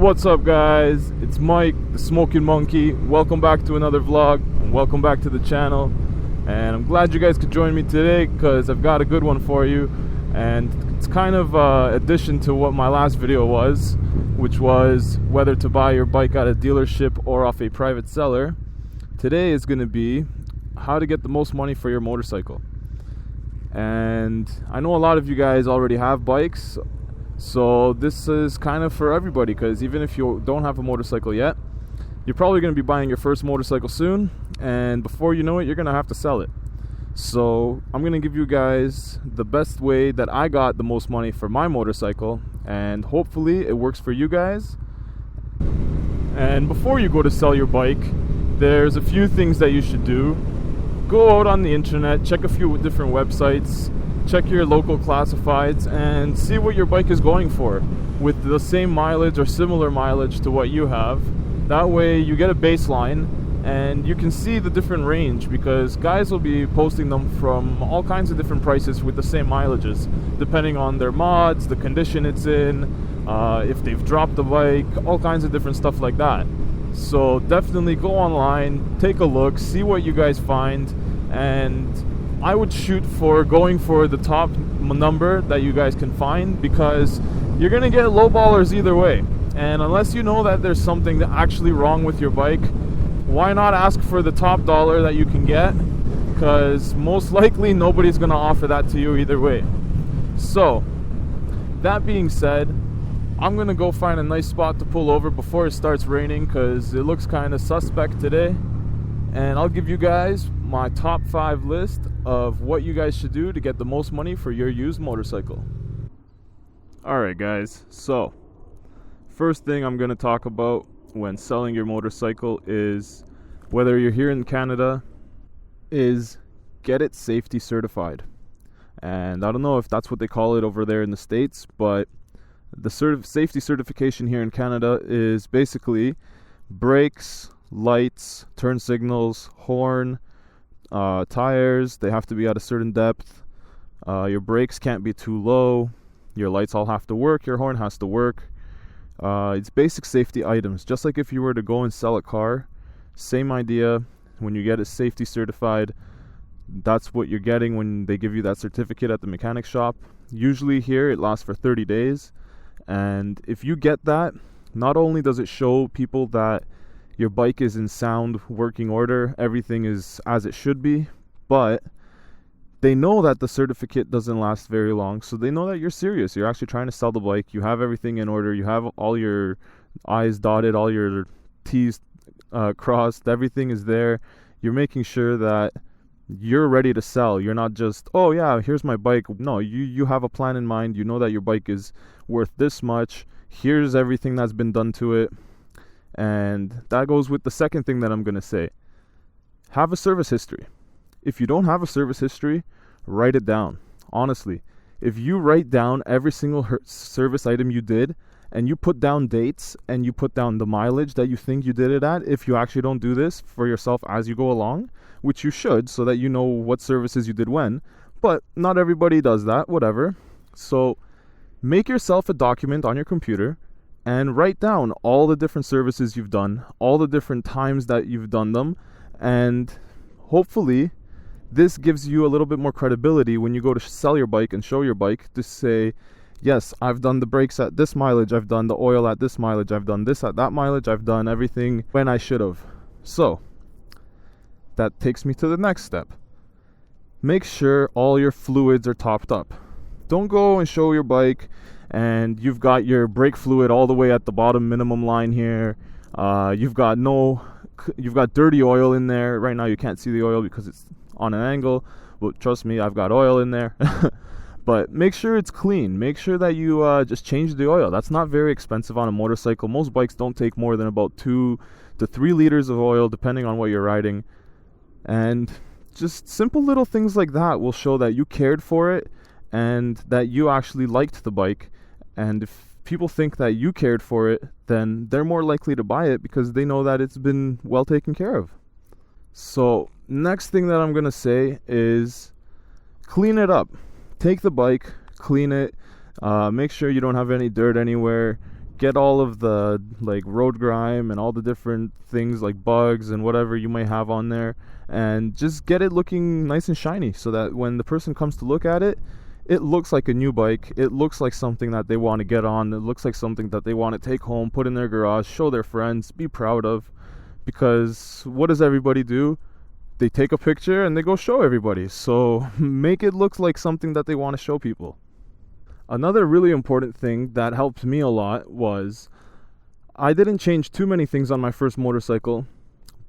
What's up, guys? It's Mike, the Smokin Monkey. Welcome back to another vlog, and welcome back to the channel. And I'm glad you guys could join me today because I've got a good one for you. And it's kind of addition to what my last video was, which was whether to buy your bike at a dealership or off a private seller. Today is going to be how to get the most money for your motorcycle. And I know a lot of you guys already have bikes, so this is kind of for everybody, because even if you don't have a motorcycle yet, you're probably going to be buying your first motorcycle soon, and before you know it, you're going to have to sell it. So I'm going to give you guys the best way that I got the most money for my motorcycle, and hopefully it works for you guys. And before you go to sell your bike, there's a few things that you should do. Go out on the internet, check a few different websites, check your local classifieds, and see what your bike is going for with the same mileage or similar mileage to what you have. That way you get a baseline and you can see the different range, because guys will be posting them from all kinds of different prices with the same mileages, depending on their mods, the condition it's in, if they've dropped the bike, all kinds of different stuff like that. So definitely go online, take a look, see what you guys find, and I would shoot for going for the top number that you guys can find, because you're gonna get lowballers either way. And unless you know that there's something actually wrong with your bike, why not ask for the top dollar that you can get? Because most likely nobody's gonna offer that to you either way. So that being said, I'm gonna go find a nice spot to pull over before it starts raining, because it looks kind of suspect today. And I'll give you guys my top 5 list of what you guys should do to get the most money for your used motorcycle. Alright guys, so first thing I'm going to talk about when selling your motorcycle is, whether you're here in Canada, is get it safety certified. And I don't know if that's what they call it over there in the States, but the safety certification here in Canada is basically brakes, lights, turn signals, horn, tires, they have to be at a certain depth, your brakes can't be too low, your lights all have to work, your horn has to work. It's basic safety items, just like if you were to go and sell a car. Same idea. When you get it safety certified, that's what you're getting when they give you that certificate at the mechanic shop. Usually here it lasts for 30 days, and if you get that, not only does it show people that your bike is in sound working order, everything is as it should be, but they know that the certificate doesn't last very long, so they know that you're serious. You're actually trying to sell the bike. You have everything in order. You have all your I's dotted, all your T's crossed. Everything is there. You're making sure that you're ready to sell. You're not just, oh yeah, here's my bike. No, you have a plan in mind. You know that your bike is worth this much. Here's everything that's been done to it. And that goes with the second thing that I'm going to say. Have a service history. If you don't have a service history, write it down. Honestly, if you write down every single service item you did, and you put down dates, and you put down the mileage that you think you did it at, if you actually don't do this for yourself as you go along, which you should, so that you know what services you did when, but not everybody does that, whatever. So make yourself a document on your computer and write down all the different services you've done, all the different times that you've done them, and hopefully this gives you a little bit more credibility when you go to sell your bike and show your bike, to say, yes, I've done the brakes at this mileage, I've done the oil at this mileage, I've done this at that mileage, I've done everything when I should have. So that takes me to the next step. Make sure all your fluids are topped up. Don't go and show your bike and you've got your brake fluid all the way at the bottom minimum line here. You've got dirty oil in there. Right now you can't see the oil because it's on an angle. Well, trust me, I've got oil in there. But make sure it's clean. Make sure that you just change the oil. That's not very expensive on a motorcycle. Most bikes don't take more than about 2 to 3 liters of oil, depending on what you're riding. And just simple little things like that will show that you cared for it and that you actually liked the bike. And if people think that you cared for it, then they're more likely to buy it because they know that it's been well taken care of. So next thing that I'm going to say is clean it up. Take the bike, clean it, make sure you don't have any dirt anywhere, get all of the like road grime and all the different things like bugs and whatever you may have on there, and just get it looking nice and shiny so that when the person comes to look at it, it looks like a new bike. It looks like something that they want to get on. It looks like something that they want to take home, put in their garage, show their friends, be proud of. Because what does everybody do? They take a picture and they go show everybody. So make it look like something that they want to show people. Another really important thing that helped me a lot was I didn't change too many things on my first motorcycle,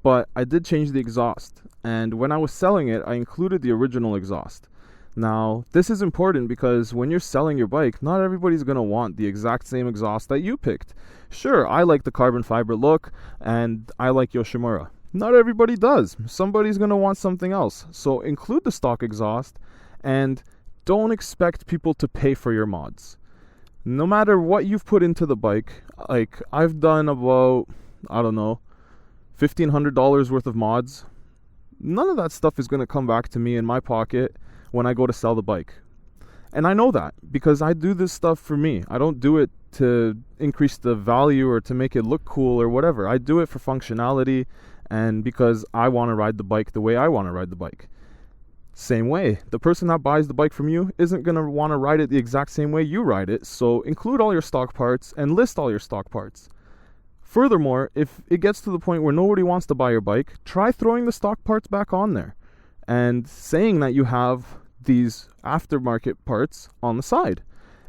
but I did change the exhaust. And when I was selling it, I included the original exhaust. Now, this is important because when you're selling your bike, not everybody's going to want the exact same exhaust that you picked. Sure, I like the carbon fiber look and I like Yoshimura. Not everybody does. Somebody's going to want something else. So include the stock exhaust and don't expect people to pay for your mods. No matter what you've put into the bike, like I've done about, I don't know, $1,500 worth of mods. None of that stuff is going to come back to me in my pocket when I go to sell the bike. And I know that because I do this stuff for me. I don't do it to increase the value or to make it look cool or whatever. I do it for functionality and because I want to ride the bike the way I want to ride the bike. Same way, the person that buys the bike from you isn't going to want to ride it the exact same way you ride it, so include all your stock parts and list all your stock parts. Furthermore, if it gets to the point where nobody wants to buy your bike, try throwing the stock parts back on there and saying that you have these aftermarket parts on the side.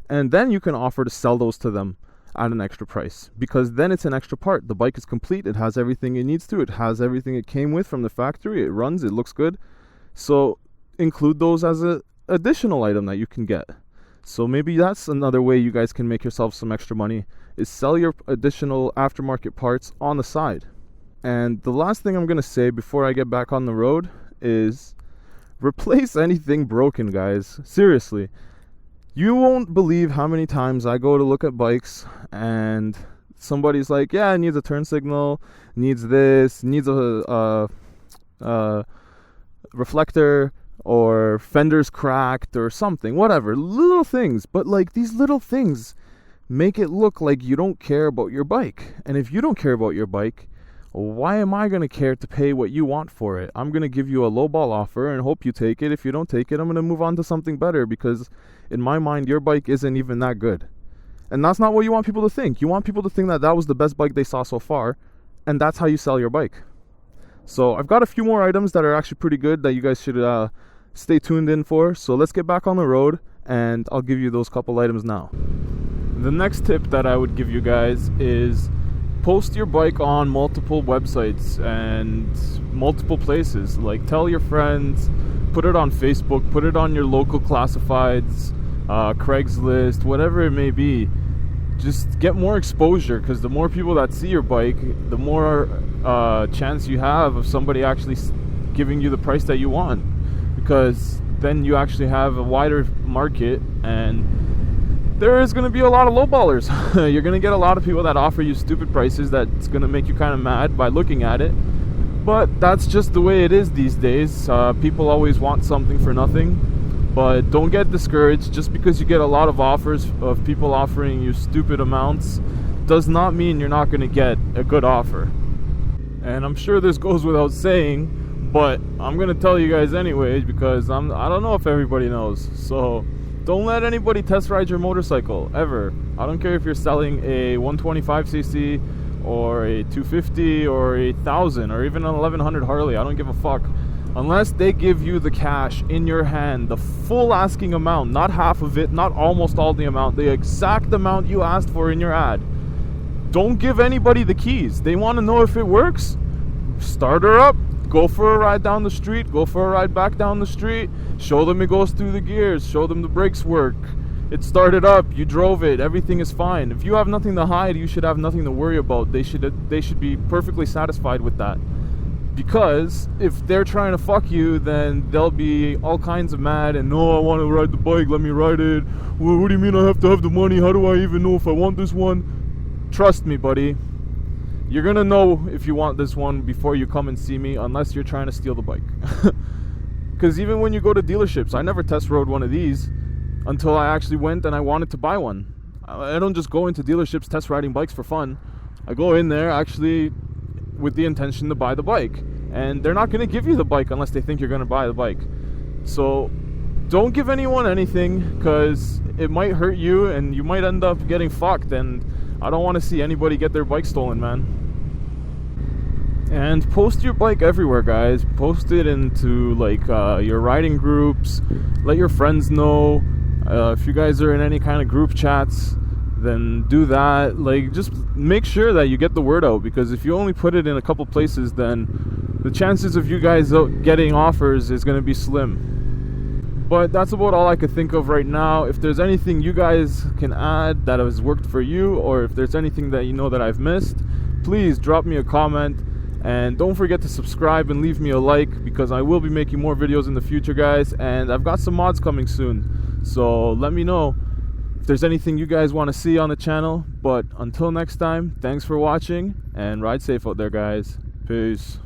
And then you can offer to sell those to them at an extra price, because then it's an extra part. The bike is complete, it has everything it needs to, it has everything it came with from the factory, it runs, it looks good. So include those as an additional item that you can get. So maybe that's another way you guys can make yourself some extra money, is sell your additional aftermarket parts on the side. And the last thing I'm going to say before I get back on the road is replace anything broken, guys. Seriously. You won't believe how many times I go to look at bikes and somebody's like, yeah, it needs a turn signal, needs this, needs a reflector, or fender's cracked or something, whatever, little things. But like, these little things make it look like you don't care about your bike. And if you don't care about your bike, why am I going to care to pay what you want for it? I'm going to give you a lowball offer and hope you take it. If you don't take it, I'm going to move on to something better, because in my mind, your bike isn't even that good. And that's not what you want people to think. You want people to think that that was the best bike they saw so far, and that's how you sell your bike. So I've got a few more items that are actually pretty good that you guys should stay tuned in for. So let's get back on the road and I'll give you those couple items now. The next tip that I would give you guys is post your bike on multiple websites and multiple places. Like, tell your friends, put it on Facebook, put it on your local classifieds, Craigslist, whatever it may be. Just get more exposure, because the more people that see your bike, the more chance you have of somebody actually giving you the price that you want, because then you actually have a wider market and there is going to be a lot of lowballers. You're going to get a lot of people that offer you stupid prices that's going to make you kind of mad by looking at it, but that's just the way it is these days. People always want something for nothing. But don't get discouraged. Just because you get a lot of offers of people offering you stupid amounts does not mean you're not going to get a good offer. And I'm sure this goes without saying, but I'm going to tell you guys anyways, because I don't know if everybody knows. So don't let anybody test ride your motorcycle, ever. I don't care if you're selling a 125cc or a 250 or a 1000 or even an 1100 Harley. I don't give a fuck. Unless they give you the cash in your hand, the full asking amount, not half of it, not almost all the amount, the exact amount you asked for in your ad. Don't give anybody the keys. They want to know if it works. Start her up. Go for a ride down the street. Go for a ride back down the street. Show them it goes through the gears. Show them the brakes work. It started up. You drove it. Everything is fine. If you have nothing to hide, you should have nothing to worry about. They should be perfectly satisfied with that. Because if they're trying to fuck you, then they'll be all kinds of mad and, no, I want to ride the bike, let me ride it. Well, what do you mean I have to have the money? How do I even know if I want this one? Trust me, buddy. You're going to know if you want this one before you come and see me, unless you're trying to steal the bike. Because even when you go to dealerships, I never test rode one of these until I actually went and I wanted to buy one. I don't just go into dealerships test riding bikes for fun. I go in there actually with the intention to buy the bike, and they're not going to give you the bike unless they think you're going to buy the bike. So don't give anyone anything, because it might hurt you and you might end up getting fucked, and I don't want to see anybody get their bike stolen, man. And post your bike everywhere, guys. Post it into like your riding groups. Let your friends know. If you guys are in any kind of group chats, then do that. Like, just make sure that you get the word out, because if you only put it in a couple places, then the chances of you guys getting offers is going to be slim. But that's about all I could think of right now. If there's anything you guys can add that has worked for you, or if there's anything that you know that I've missed, please drop me a comment. And don't forget to subscribe and leave me a like, because I will be making more videos in the future, guys. And I've got some mods coming soon. So let me know if there's anything you guys want to see on the channel. But until next time, thanks for watching, and ride safe out there, guys. Peace.